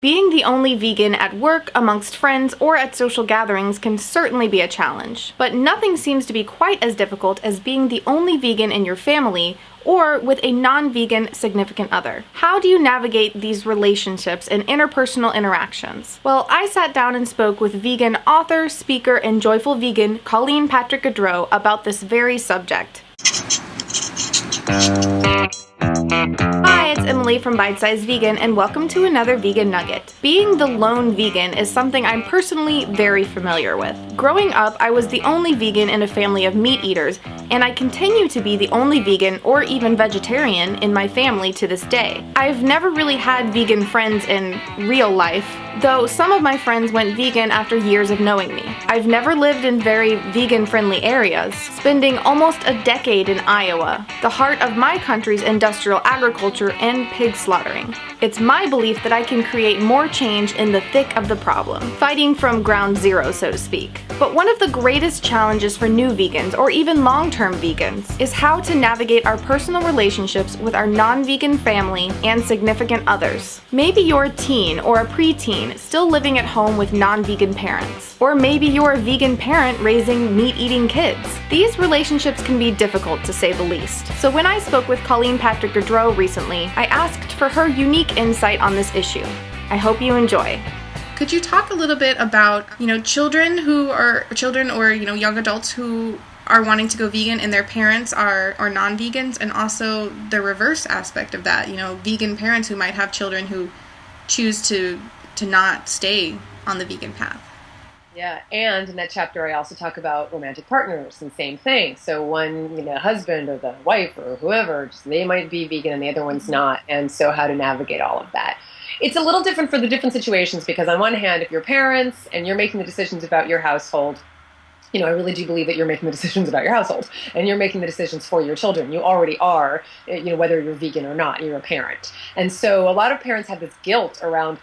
Being the only vegan at work, amongst friends, or at social gatherings can certainly be a challenge, but nothing seems to be quite as difficult as being the only vegan in your family or with a non-vegan significant other. How do you navigate these relationships and interpersonal interactions? Well, I sat down and spoke with vegan author, speaker, and joyful vegan Colleen Patrick-Goudreau about this very subject. Hi, it's Emily from Bite Size Vegan, and welcome to another Vegan Nugget. Being the lone vegan is something I'm personally very familiar with. Growing up, I was the only vegan in a family of meat eaters, and I continue to be the only vegan or even vegetarian in my family to this day. I've never really had vegan friends in real life, though some of my friends went vegan after years of knowing me. I've never lived in very vegan-friendly areas, spending almost a decade in Iowa, the heart of my country's industrial agriculture and pig slaughtering. It's my belief that I can create more change in the thick of the problem, fighting from ground zero, so to speak. But one of the greatest challenges for new vegans, or even long-term vegans, is how to navigate our personal relationships with our non-vegan family and significant others. Maybe you're a teen or a preteen still living at home with non-vegan parents. Or maybe you're a vegan parent raising meat-eating kids. These relationships can be difficult, to say the least. So when I spoke with Colleen Patrick-Goudreau recently, I asked for her unique insight on this issue. I hope you enjoy. Could you talk a little bit about, children or, young adults who are wanting to go vegan and their parents are non-vegans, and also the reverse aspect of that, vegan parents who might have children who choose to not stay on the vegan path? Yeah, and in that chapter I also talk about romantic partners and same thing. So one, husband or the wife or whoever, they might be vegan and the other one's not, and so how to navigate all of that. It's a little different for the different situations because on one hand, if you're parents and you're making the decisions about your household, I really do believe that you're making the decisions about your household and you're making the decisions for your children. You already are, whether you're vegan or not, you're a parent. And so a lot of parents have this guilt around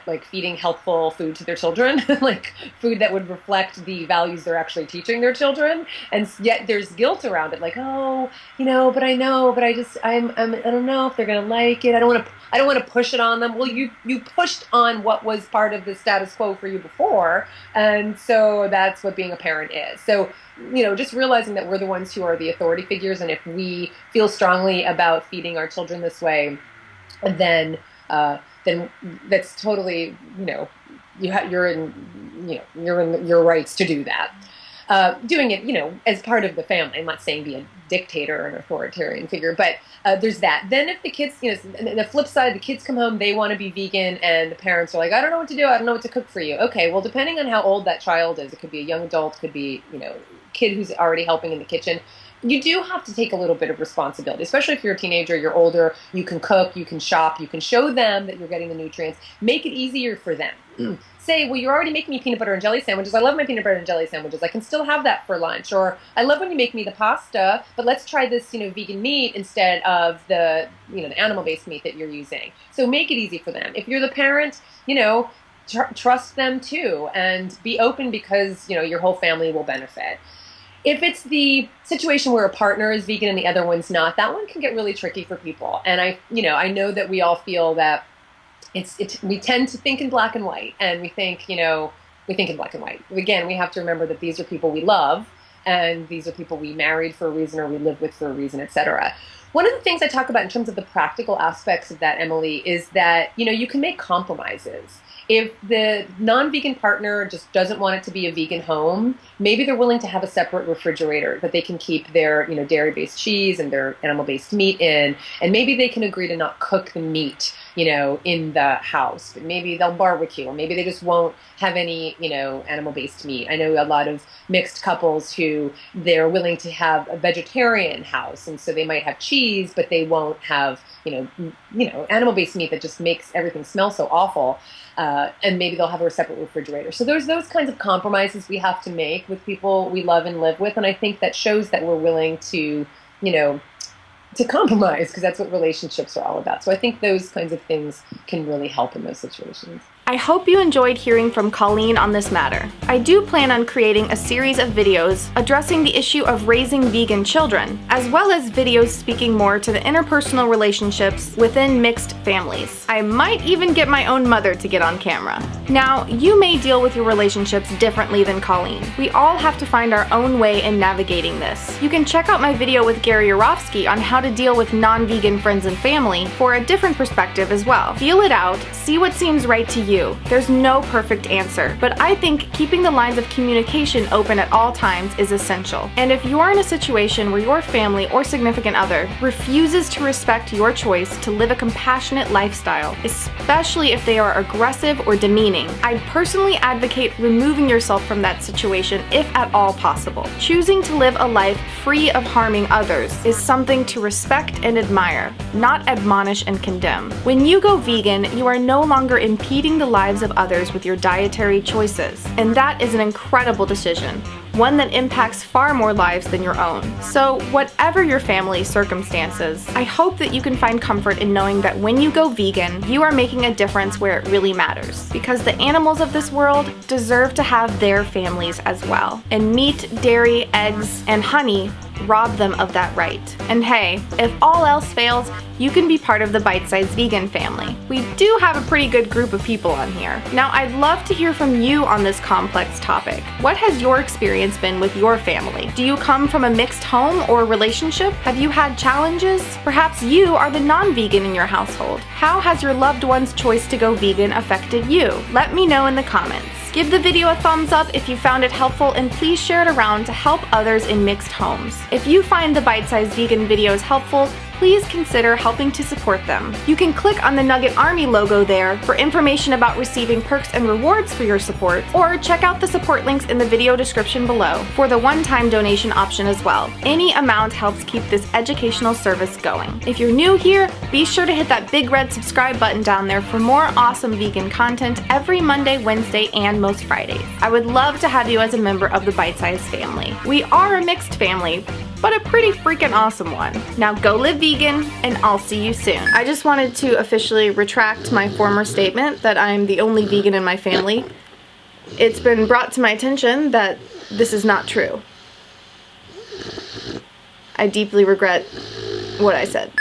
like feeding healthful food to their children, like food that would reflect the values they're actually teaching their children. And yet there's guilt around it, like, but I don't know if they're going to like it. I don't want to push it on them. Well, you pushed on what was part of the status quo for you before. And so that's what being a parent is. So, just realizing that we're the ones who are the authority figures. And if we feel strongly about feeding our children this way, then that's totally, you're in your rights to do that. Doing it, as part of the family. I'm not saying be a dictator or an authoritarian figure, but there's that. Then if the kids, the flip side, the kids come home, they want to be vegan, and the parents are like, I don't know what to do, I don't know what to cook for you. Okay, well, depending on how old that child is, it could be a young adult, could be, kid who's already helping in the kitchen. You do have to take a little bit of responsibility, especially if you're a teenager, you're older, you can cook, you can shop, you can show them that you're getting the nutrients. Make it easier for them. Say, well, you're already making me peanut butter and jelly sandwiches. I love my peanut butter and jelly sandwiches. I can still have that for lunch. Or I love when you make me the pasta, but let's try this, vegan meat instead of the, the animal-based meat that you're using. So make it easy for them. If you're the parent, trust them too, and be open because, your whole family will benefit. If it's the situation where a partner is vegan and the other one's not, that one can get really tricky for people. And I know that we all feel that we tend to think in black and white, and we think in black and white. Again, we have to remember that these are people we love, and these are people we married for a reason or we live with for a reason, etc. One of the things I talk about in terms of the practical aspects of that, Emily, is that, you can make compromises. If the non-vegan partner just doesn't want it to be a vegan home, maybe they're willing to have a separate refrigerator that they can keep their, dairy-based cheese and their animal-based meat in, and maybe they can agree to not cook the meat, in the house, but maybe they'll barbecue, or maybe they just won't have any, animal-based meat. I know a lot of mixed couples who they're willing to have a vegetarian house, and so they might have cheese, but they won't have, animal-based meat that just makes everything smell so awful. And maybe they'll have a separate refrigerator. So there's those kinds of compromises we have to make with people we love and live with, and I think that shows that we're willing to, to compromise, because that's what relationships are all about. So I think those kinds of things can really help in those situations. I hope you enjoyed hearing from Colleen on this matter. I do plan on creating a series of videos addressing the issue of raising vegan children, as well as videos speaking more to the interpersonal relationships within mixed families. I might even get my own mother to get on camera. Now, you may deal with your relationships differently than Colleen. We all have to find our own way in navigating this. You can check out my video with Yourofsky on how to deal with non-vegan friends and family for a different perspective as well. Feel it out, see what seems right to you. There's no perfect answer, but I think keeping the lines of communication open at all times is essential. And if you are in a situation where your family or significant other refuses to respect your choice to live a compassionate lifestyle, especially if they are aggressive or demeaning, I'd personally advocate removing yourself from that situation if at all possible. Choosing to live a life free of harming others is something to respect and admire, not admonish and condemn. When you go vegan, you are no longer impeding the lives of others with your dietary choices, and that is an incredible decision, one that impacts far more lives than your own. So whatever your family's circumstances, I hope that you can find comfort in knowing that when you go vegan, you are making a difference where it really matters, because the animals of this world deserve to have their families as well, and meat, dairy, eggs, and honey rob them of that right. And hey, if all else fails, you can be part of the Bite Size Vegan family. We do have a pretty good group of people on here. Now, I'd love to hear from you on this complex topic. What has your experience been with your family? Do you come from a mixed home or relationship? Have you had challenges? Perhaps you are the non-vegan in your household. How has your loved one's choice to go vegan affected you? Let me know in the comments. Give the video a thumbs up if you found it helpful, and please share it around to help others in mixed homes. If you find the Bite Size Vegan videos helpful, please consider helping to support them. You can click on the Nugget Army logo there for information about receiving perks and rewards for your support, or check out the support links in the video description below for the one-time donation option as well. Any amount helps keep this educational service going. If you're new here, be sure to hit that big red subscribe button down there for more awesome vegan content every Monday, Wednesday, and most Fridays. I would love to have you as a member of the Bite Size family. We are a mixed family, but a pretty freaking awesome one. Now go live vegan, and I'll see you soon. I just wanted to officially retract my former statement that I'm the only vegan in my family. It's been brought to my attention that this is not true. I deeply regret what I said.